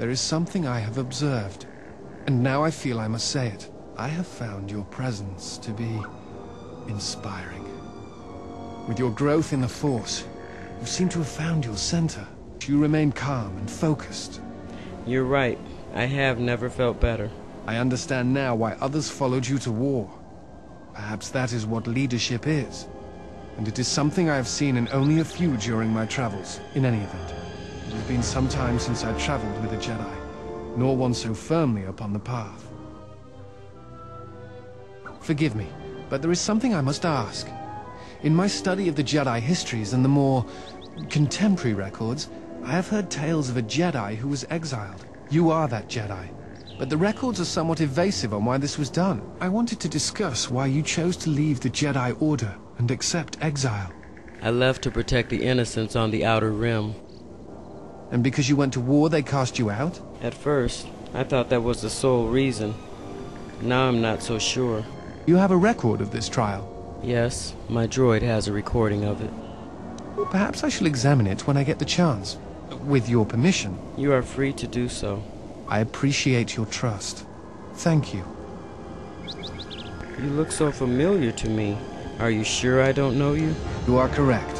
There is something I have observed, and now I feel I must say it. I have found your presence to be inspiring. With your growth in the Force, you seem to have found your center. You remain calm and focused. You're right. I have never felt better. I understand now why others followed you to war. Perhaps that is what leadership is. And it is something I have seen in only a few during my travels. In any event, it has been some time since I traveled with a Jedi, nor one so firmly upon the path. Forgive me, but there is something I must ask. In my study of the Jedi histories and the more contemporary records, I have heard tales of a Jedi who was exiled. You are that Jedi. But the records are somewhat evasive on why this was done. I wanted to discuss why you chose to leave the Jedi Order and accept exile. I left to protect the innocents on the Outer Rim. And because you went to war, they cast you out? At first, I thought that was the sole reason. Now I'm not so sure. You have a record of this trial? Yes, my droid has a recording of it. Perhaps I shall examine it when I get the chance. With your permission. You are free to do so. I appreciate your trust. Thank you. You look so familiar to me. Are you sure I don't know you? You are correct.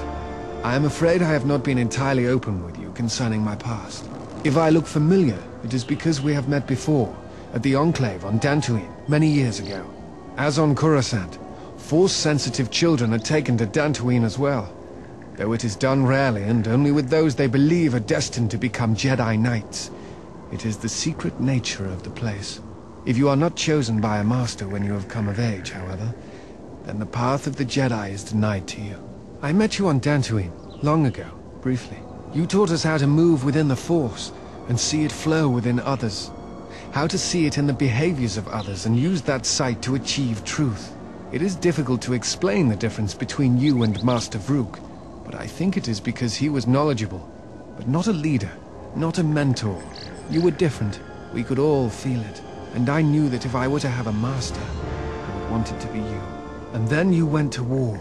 I am afraid I have not been entirely open with you concerning my past. If I look familiar, it is because we have met before, at the Enclave on Dantooine, many years ago. As on Coruscant, Force-sensitive children are taken to Dantooine as well, though it is done rarely and only with those they believe are destined to become Jedi Knights. It is the secret nature of the place. If you are not chosen by a master when you have come of age, however, then the path of the Jedi is denied to you. I met you on Dantooine, long ago, briefly. You taught us how to move within the Force, and see it flow within others. How to see it in the behaviors of others, and use that sight to achieve truth. It is difficult to explain the difference between you and Master Vrook, but I think it is because he was knowledgeable, but not a leader, not a mentor. You were different. We could all feel it. And I knew that if I were to have a master, I would want it to be you. And then you went to war.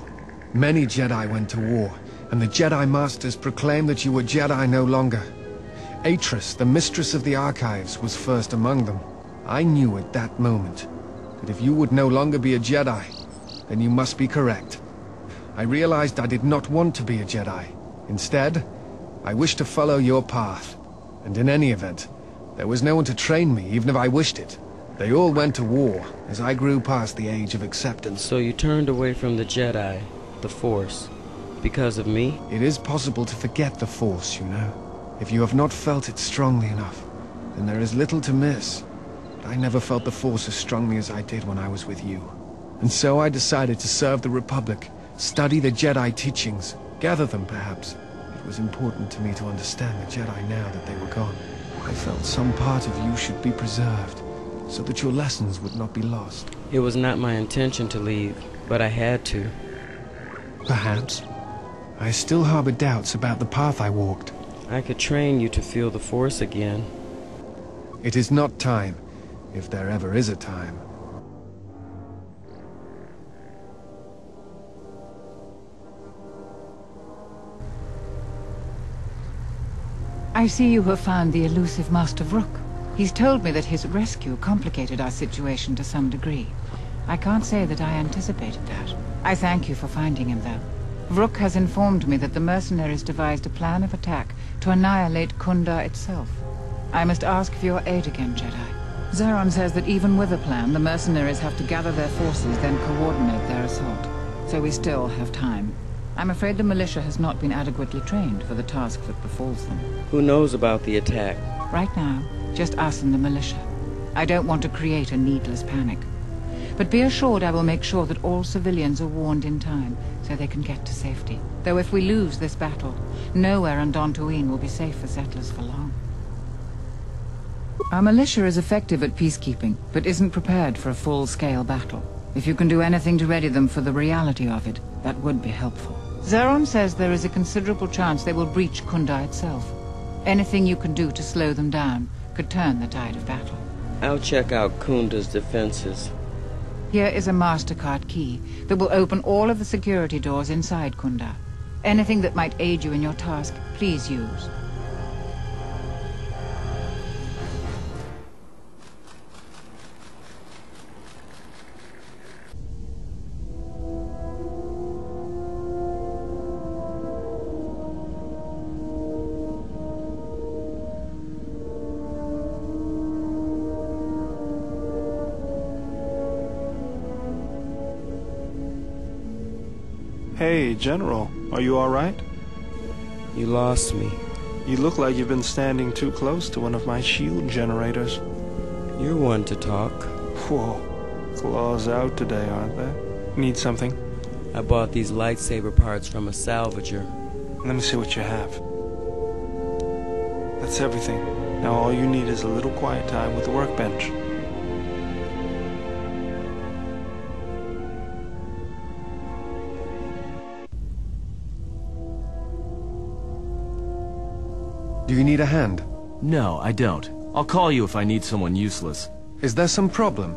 Many Jedi went to war, and the Jedi Masters proclaimed that you were Jedi no longer. Atris, the mistress of the Archives, was first among them. I knew at that moment that if you would no longer be a Jedi, then you must be correct. I realized I did not want to be a Jedi. Instead, I wished to follow your path. And in any event, there was no one to train me, even if I wished it. They all went to war, as I grew past the age of acceptance. So you turned away from the Jedi, the Force, because of me? It is possible to forget the Force, you know. If you have not felt it strongly enough, then there is little to miss. But I never felt the Force as strongly as I did when I was with you. And so I decided to serve the Republic, study the Jedi teachings, gather them perhaps. It was important to me to understand the Jedi now that they were gone. I felt some part of you should be preserved, so that your lessons would not be lost. It was not my intention to leave, but I had to. Perhaps. I still harbor doubts about the path I walked. I could train you to feel the Force again. It is not time, if there ever is a time. I see you have found the elusive Master Vrook. He's told me that his rescue complicated our situation to some degree. I can't say that I anticipated that. I thank you for finding him, though. Vrook has informed me that the mercenaries devised a plan of attack to annihilate Kunda itself. I must ask for your aid again, Jedi. Zeron says that even with a plan, the mercenaries have to gather their forces, then coordinate their assault. So we still have time. I'm afraid the militia has not been adequately trained for the task that befalls them. Who knows about the attack? Right now, just us and the militia. I don't want to create a needless panic. But be assured I will make sure that all civilians are warned in time, so they can get to safety. Though if we lose this battle, nowhere on Dantooine will be safe for settlers for long. Our militia is effective at peacekeeping, but isn't prepared for a full-scale battle. If you can do anything to ready them for the reality of it, that would be helpful. Zeron says there is a considerable chance they will breach Kunda itself. Anything you can do to slow them down could turn the tide of battle. I'll check out Kunda's defenses. Here is a MasterCard key that will open all of the security doors inside Kunda. Anything that might aid you in your task, please use. Hey, General, are you alright? You lost me. You look like you've been standing too close to one of my shield generators. You're one to talk. Whoa. Claws out today, aren't they? Need something? I bought these lightsaber parts from a salvager. Let me see what you have. That's everything. Now all you need is a little quiet time with the workbench. Do you need a hand? No, I don't. I'll call you if I need someone useless. Is there some problem?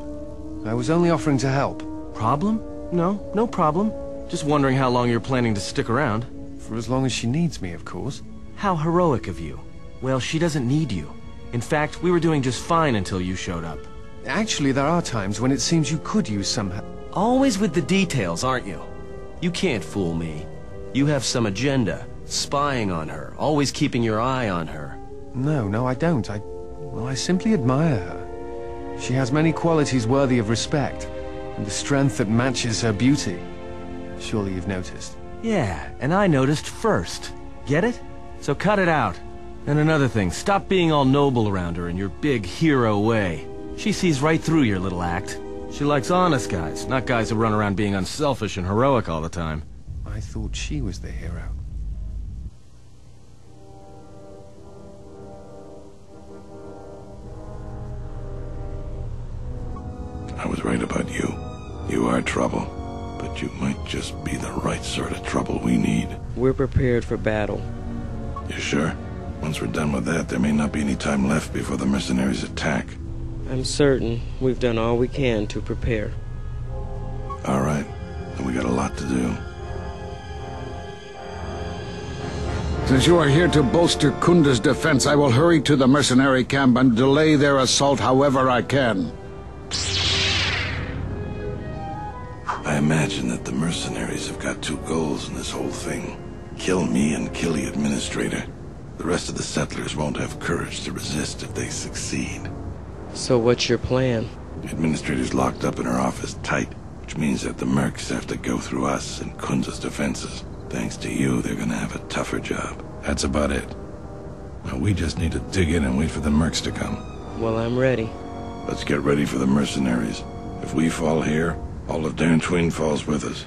I was only offering to help. Problem? No, no problem. Just wondering how long you're planning to stick around. For as long as she needs me, of course. How heroic of you. Well, she doesn't need you. In fact, we were doing just fine until you showed up. Actually, there are times when it seems you could use some help. Always with the details, aren't you? You can't fool me. You have some agenda. Spying on her, always keeping your eye on her. No, I don't. I simply admire her. She has many qualities worthy of respect, and the strength that matches her beauty. Surely you've noticed. Yeah, and I noticed first. Get it? So cut it out. And another thing, stop being all noble around her in your big hero way. She sees right through your little act. She likes honest guys, not guys who run around being unselfish and heroic all the time. I thought she was the hero. I was right about you. You are trouble, but you might just be the right sort of trouble we need. We're prepared for battle. You sure? Once we're done with that, there may not be any time left before the mercenaries attack. I'm certain we've done all we can to prepare. All right, then we got a lot to do. Since you are here to bolster Kunda's defense, I will hurry to the mercenary camp and delay their assault however I can. I imagine that the mercenaries have got two goals in this whole thing. Kill me and kill the administrator. The rest of the settlers won't have courage to resist if they succeed. So what's your plan? The administrator's locked up in her office tight, which means that the mercs have to go through us and Kunda's defenses. Thanks to you, they're gonna have a tougher job. That's about it. Now we just need to dig in and wait for the mercs to come. Well, I'm ready. Let's get ready for the mercenaries. If we fall here, all of Dantooine falls with us.